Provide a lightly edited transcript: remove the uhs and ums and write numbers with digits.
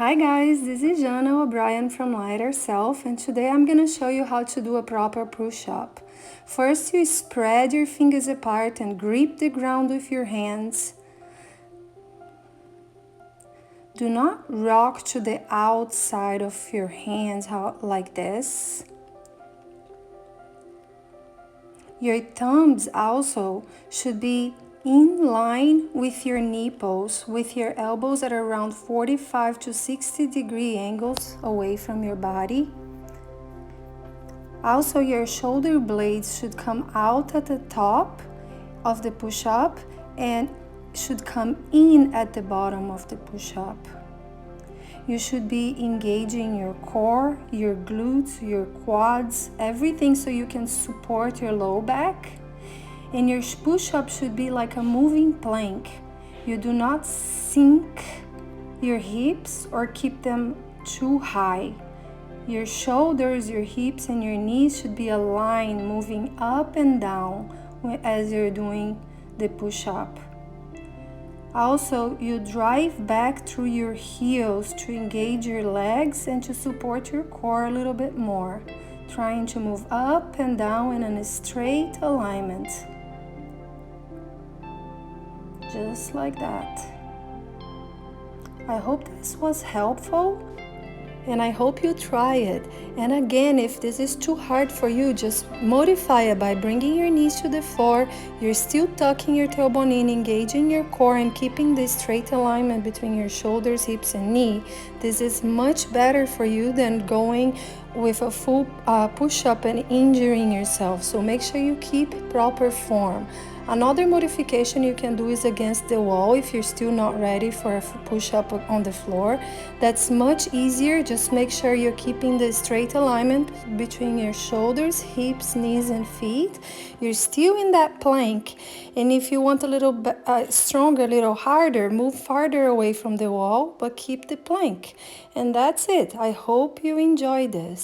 Hi guys, this is Jana O'Brien from Lighter Self, and today I'm going to show you how to do a proper push-up. First, you spread your fingers apart and grip the ground with your hands. Do not rock to the outside of your hands like this. Your thumbs also should be in line with your nipples, with your elbows at around 45 to 60 degree angles away from your body. Also, your shoulder blades should come out at the top of the push-up and should come in at the bottom of the push-up. You should be engaging your core, your glutes, your quads, everything so you can support your low back. And your push-up should be like a moving plank. You do not sink your hips or keep them too high. Your shoulders, your hips, and your knees should be aligned, moving up and down as you're doing the push-up. Also, you drive back through your heels to engage your legs and to support your core a little bit more, trying to move up and down in a straight alignment. Just like that. I hope this was helpful, and I hope you try it. And again, if this is too hard for you, just modify it by bringing your knees to the floor. You're still tucking your tailbone in, engaging your core and keeping this straight alignment between your shoulders, hips, and knee. This is much better for you than going with a full push-up and injuring yourself. So make sure you keep proper form. Another modification you can do is against the wall if you're still not ready for a push-up on the floor. That's much easier. Just make sure you're keeping the straight alignment between your shoulders, hips, knees, and feet. You're still in that plank. And if you want a little stronger, a little harder, move farther away from the wall, but keep the plank. And that's it. I hope you enjoy this.